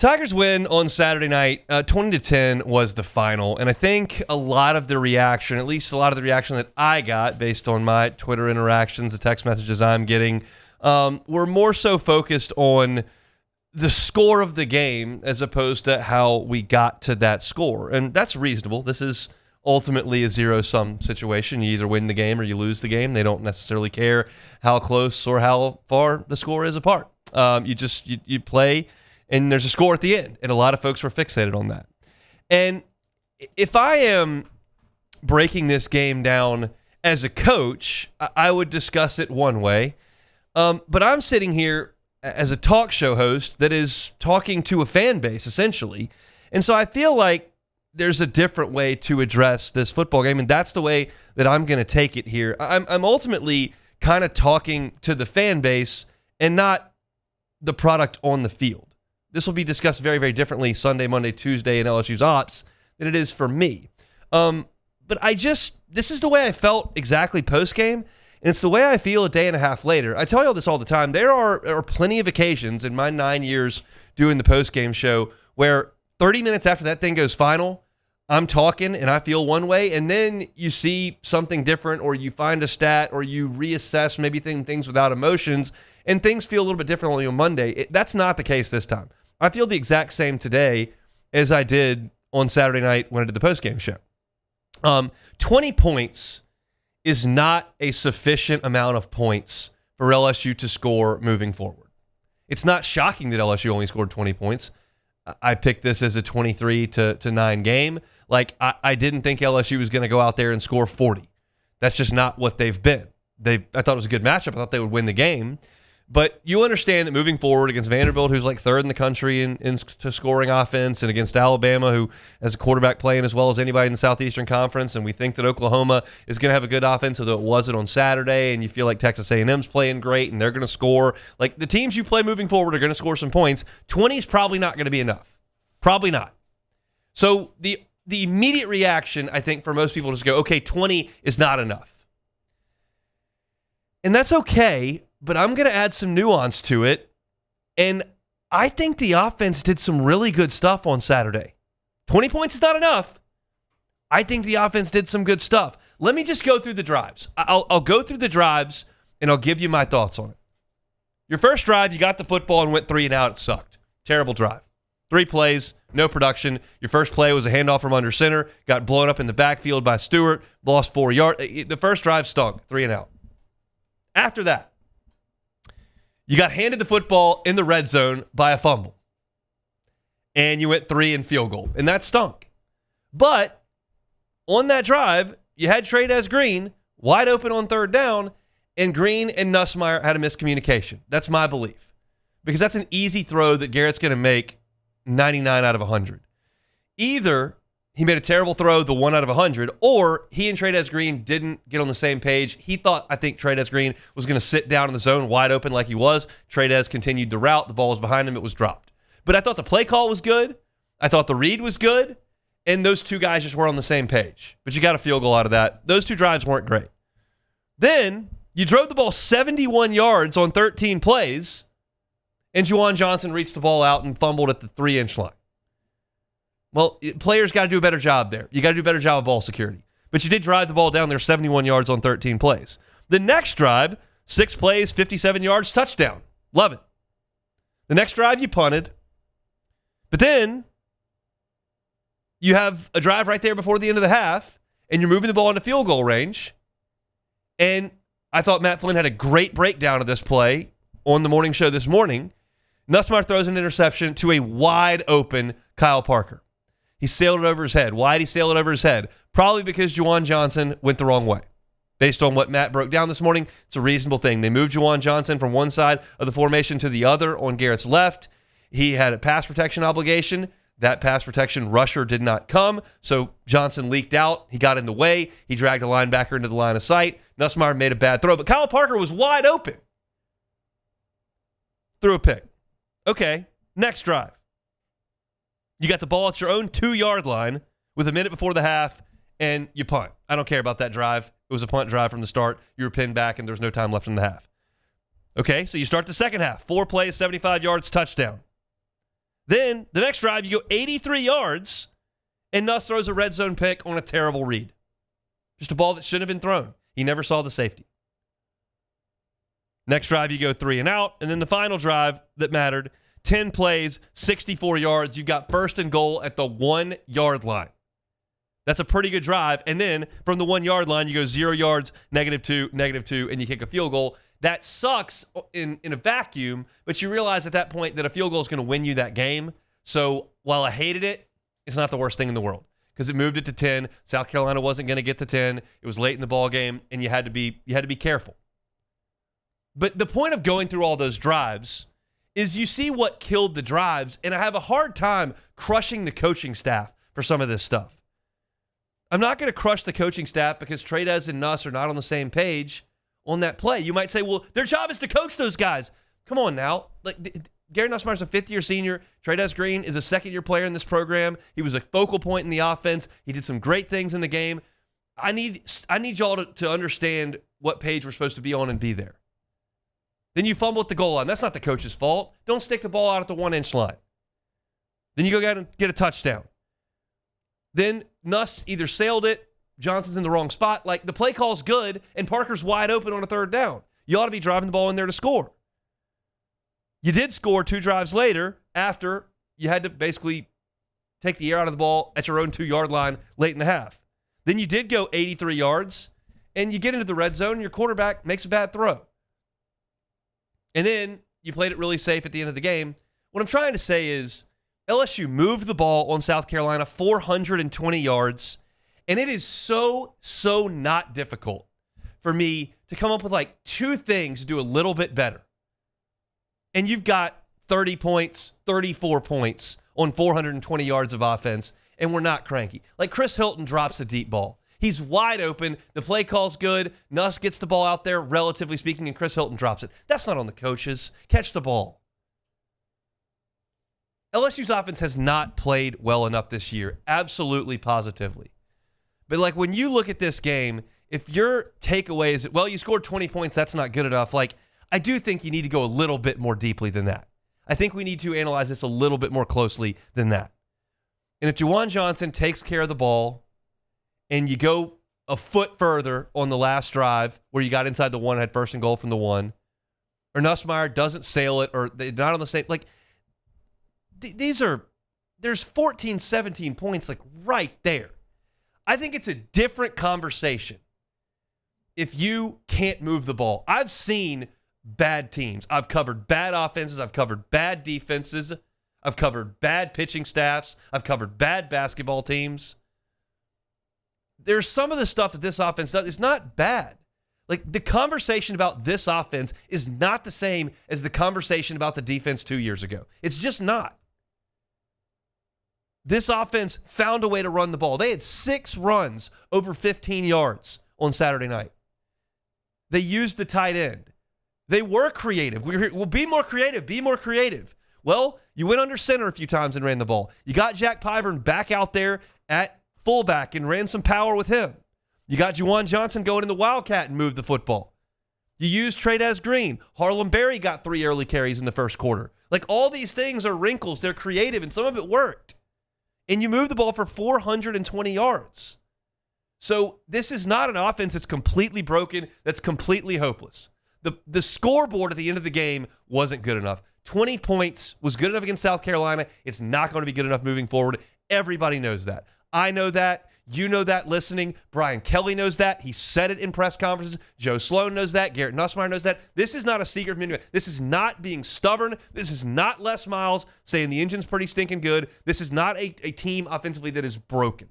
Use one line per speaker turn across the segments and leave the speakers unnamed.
Tigers win on Saturday night. 20-10 was the final. And I think a lot of the reaction, at least a lot of the reaction that I got based on my Twitter interactions, the text messages I'm getting, were more so focused on the score of the game as opposed to how we got to that score. And that's reasonable. This is ultimately a zero-sum situation. You either win the game or you lose the game. They don't necessarily care how close or how far the score is apart. You play, and there's a score at the end, and a lot of folks were fixated on that. And if I am breaking this game down as a coach, I would discuss it one way. But I'm sitting here as a talk show host that is talking to a fan base, essentially. And so I feel like there's a different way to address this football game, and that's the way that I'm going to take it here. I'm ultimately kind of talking to the fan base and not the product on the field. This will be discussed very, very differently Sunday, Monday, Tuesday in LSU's ops than it is for me. But this is the way I felt exactly post-game, and it's the way I feel a day and a half later. I tell you all this all the time. There are plenty of occasions in my 9 years doing the post-game show where 30 minutes after that thing goes final, I'm talking and I feel one way, and then you see something different, or you find a stat, or you reassess maybe things without emotions, and things feel a little bit differently on Monday. That's not the case this time. I feel the exact same today as I did on Saturday night when I did the postgame show. 20 points is not a sufficient amount of points for LSU to score moving forward. It's not shocking that LSU only scored 20 points. I picked this as a 23-9 game. Like, I didn't think LSU was going to go out there and score 40. That's just not what they've been. I thought it was a good matchup. I thought they would win the game. But you understand that moving forward against Vanderbilt, who's like third in the country in scoring offense, and against Alabama, who has a quarterback playing as well as anybody in the Southeastern Conference, and we think that Oklahoma is going to have a good offense, although it wasn't on Saturday, and you feel like Texas A&M's playing great, and they're going to score. Like, the teams you play moving forward are going to score some points. 20 is probably not going to be enough. Probably not. So the immediate reaction, I think, for most people is to go, okay, 20 is not enough. And that's okay, but I'm going to add some nuance to it. And I think the offense did some really good stuff on Saturday. 20 points is not enough. I think the offense did some good stuff. Let me just go through the drives. I'll go through the drives, and I'll give you my thoughts on it. Your first drive, you got the football and went 3 and out. It sucked. Terrible drive. 3 plays, no production. Your first play was a handoff from under center, got blown up in the backfield by Stewart, lost 4 yards. The first drive stunk, 3 and out. After that, you got handed the football in the red zone by a fumble, and you went 3 and field goal, and that stunk. But on that drive, you had Trey'Dez Green wide open on third down, and Green and Nussmeier had a miscommunication. That's my belief, because that's an easy throw that Garrett's going to make 99 out of 100. Either he made a terrible throw, the 1 out of 100, or he and Trey'Dez Green didn't get on the same page. He thought, I think, Trey'Dez Green was going to sit down in the zone wide open like he was. Trey'Dez continued the route. The ball was behind him. It was dropped. But I thought the play call was good. I thought the read was good. And those two guys just were on the same page. But you got a field goal out of that. Those 2 drives weren't great. Then you drove the ball 71 yards on 13 plays, and Juwan Johnson reached the ball out and fumbled at the 3-inch line. Well, players got to do a better job there. You got to do a better job of ball security. But you did drive the ball down there 71 yards on 13 plays. The next drive, 6 plays, 57 yards, touchdown. Love it. The next drive, you punted. But then you have a drive right there before the end of the half, and you're moving the ball into field goal range. And I thought Matt Flynn had a great breakdown of this play on the morning show this morning. Nussmeier throws an interception to a wide open Kyle Parker. He sailed it over his head. Why did he sail it over his head? Probably because Juwan Johnson went the wrong way. Based on what Matt broke down this morning, it's a reasonable thing. They moved Juwan Johnson from one side of the formation to the other on Garrett's left. He had a pass protection obligation. That pass protection rusher did not come, so Johnson leaked out. He got in the way. He dragged a linebacker into the line of sight. Nussmeier made a bad throw, but Kyle Parker was wide open. Threw a pick. Okay, next drive. You got the ball at your own 2-yard line with a minute before the half, and you punt. I don't care about that drive. It was a punt drive from the start. You were pinned back, and there was no time left in the half. Okay, so you start the second half. 4 plays, 75 yards, touchdown. Then the next drive, you go 83 yards, and Nuss throws a red zone pick on a terrible read. Just a ball that shouldn't have been thrown. He never saw the safety. Next drive, you go 3 and out, and then the final drive that mattered, 10 plays, 64 yards. You've got first and goal at the 1 yard line. That's a pretty good drive. And then from the 1 yard line, you go 0 yards, -2, -2, and you kick a field goal. That sucks in a vacuum, but you realize at that point that a field goal is going to win you that game. So while I hated it, it's not the worst thing in the world because it moved it to 10. South Carolina wasn't going to get to 10. It was late in the ball game, and you had to be careful. But the point of going through all those drives is you see what killed the drives, and I have a hard time crushing the coaching staff for some of this stuff. I'm not going to crush the coaching staff because Trey'Dez and Nuss are not on the same page on that play. You might say, well, their job is to coach those guys. Come on now. Garrett Nussmeier is a fifth-year senior. Trey'Dez Green is a second-year player in this program. He was a focal point in the offense. He did some great things in the game. I need y'all to understand what page we're supposed to be on and be there. Then you fumble at the goal line. That's not the coach's fault. Don't stick the ball out at the 1-inch line. Then you go out and get a touchdown. Then Nuss either sailed it, Johnson's in the wrong spot. The play call's good, and Parker's wide open on a third down. You ought to be driving the ball in there to score. You did score 2 drives later after you had to basically take the air out of the ball at your own 2 yard line late in the half. Then you did go 83 yards, and you get into the red zone, and your quarterback makes a bad throw. And then you played it really safe at the end of the game. What I'm trying to say is LSU moved the ball on South Carolina 420 yards, and it is so not difficult for me to come up with 2 things to do a little bit better. And you've got 30 points, 34 points on 420 yards of offense, and we're not cranky. Chris Hilton drops a deep ball. He's wide open. The play call's good. Nuss gets the ball out there, relatively speaking, and Chris Hilton drops it. That's not on the coaches. Catch the ball. LSU's offense has not played well enough this year. Absolutely, positively. But when you look at this game, if your takeaway is, well, you scored 20 points, that's not good enough. I do think you need to go a little bit more deeply than that. I think we need to analyze this a little bit more closely than that. And if Juwan Johnson takes care of the ball, and you go a foot further on the last drive where you got inside the 1, had first and goal from the 1, or Nussmeier doesn't sail it, or they're not on the same, there's 14, 17 points right there. I think it's a different conversation if you can't move the ball. I've seen bad teams. I've covered bad offenses. I've covered bad defenses. I've covered bad pitching staffs. I've covered bad basketball teams. There's some of the stuff that this offense does. It's not bad. The conversation about this offense is not the same as the conversation about the defense 2 years ago. It's just not. This offense found a way to run the ball. They had 6 runs over 15 yards on Saturday night. They used the tight end. They were creative. Well, be more creative. Be more creative. Well, you went under center a few times and ran the ball. You got Jack Pyburn back out there at fullback and ran some power with him. You got Juwan Johnson going in the Wildcat and moved the football. You used Trey'Dez Green. Harlem Berry got 3 early carries in the first quarter. All these things are wrinkles. They're creative, and some of it worked. And you moved the ball for 420 yards. So this is not an offense that's completely broken, that's completely hopeless. The scoreboard at the end of the game wasn't good enough. 20 points was good enough against South Carolina. It's not going to be good enough moving forward. Everybody knows that. I know that. You know that listening. Brian Kelly knows that. He said it in press conferences. Joe Sloan knows that. Garrett Nussmeier knows that. This is not a secret from anyone. This is not being stubborn. This is not Les Miles saying the engine's pretty stinking good. This is not a team offensively that is broken.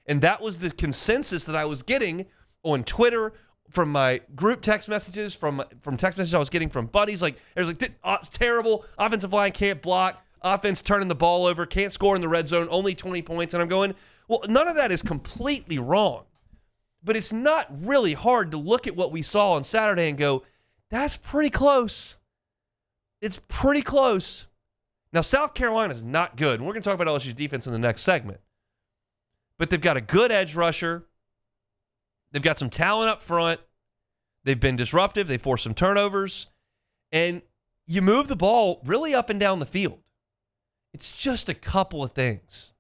And that was the consensus that I was getting on Twitter, from my group text messages, from text messages I was getting from buddies. It's terrible. Offensive line can't block. Offense turning the ball over. Can't score in the red zone. Only 20 points. And I'm going, well, none of that is completely wrong. But it's not really hard to look at what we saw on Saturday and go, that's pretty close. It's pretty close. Now, South Carolina is not good. And we're going to talk about LSU's defense in the next segment. But they've got a good edge rusher. They've got some talent up front. They've been disruptive. They forced some turnovers. And you move the ball really up and down the field. It's just a couple of things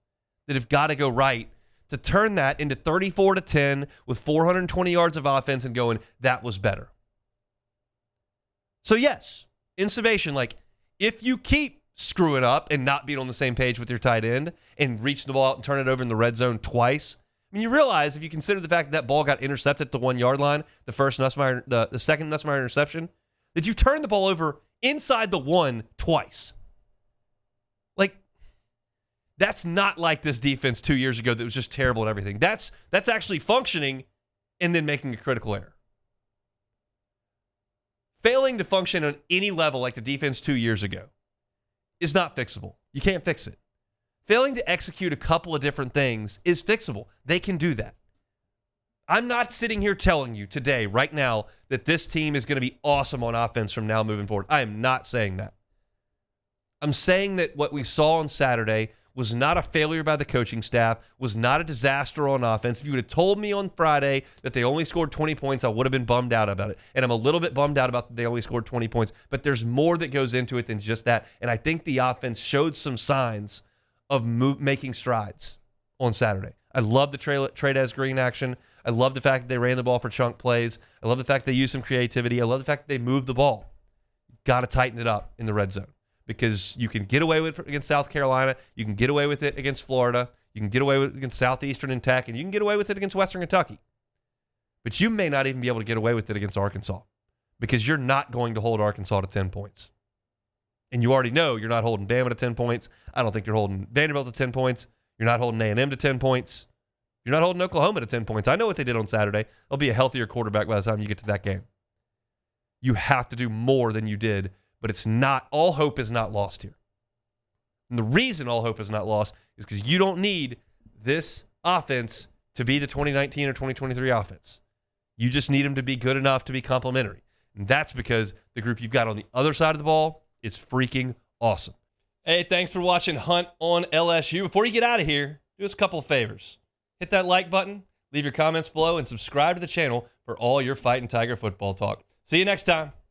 that have got to go right to turn that into 34-10 with 420 yards of offense and going, that was better. So yes, in summation, like if you keep screwing up and not being on the same page with your tight end and reaching the ball out and turn it over in the red zone twice, I mean, you realize if you consider the fact that ball got intercepted at the 1 yard line, the second Nussmeier interception, that you turned the ball over inside the one twice. Like, that's not like this defense 2 years ago that was just terrible at everything. That's actually functioning and then making a critical error. Failing to function on any level like the defense 2 years ago is not fixable. You can't fix it. Failing to execute a couple of different things is fixable. They can do that. I'm not sitting here telling you today, right now, that this team is going to be awesome on offense from now moving forward. I am not saying that. I'm saying that what we saw on Saturday was not a failure by the coaching staff, was not a disaster on offense. If you would have told me on Friday that they only scored 20 points, I would have been bummed out about it. And I'm a little bit bummed out about that they only scored 20 points. But there's more that goes into it than just that. And I think the offense showed some signs of making strides on Saturday. I love the Trades Green action. I love the fact that they ran the ball for chunk plays. I love the fact that they used some creativity. I love the fact that they moved the ball. You've got to tighten it up in the red zone because you can get away with it against South Carolina. You can get away with it against Florida. You can get away with it against Southeastern and Tech, and you can get away with it against Western Kentucky. But you may not even be able to get away with it against Arkansas because you're not going to hold Arkansas to 10 points. And you already know you're not holding Bama to 10 points. I don't think you're holding Vanderbilt to 10 points. You're not holding A&M to 10 points. You're not holding Oklahoma to 10 points. I know what they did on Saturday. They'll be a healthier quarterback by the time you get to that game. You have to do more than you did, but it's not, all hope is not lost here. And the reason all hope is not lost is because you don't need this offense to be the 2019 or 2023 offense. You just need them to be good enough to be complementary. And that's because the group you've got on the other side of the ball is freaking awesome. Hey, thanks for watching Hunt on LSU. Before you get out of here, do us a couple of favors. Hit that like button, leave your comments below, and subscribe to the channel for all your Fighting Tiger football talk. See you next time.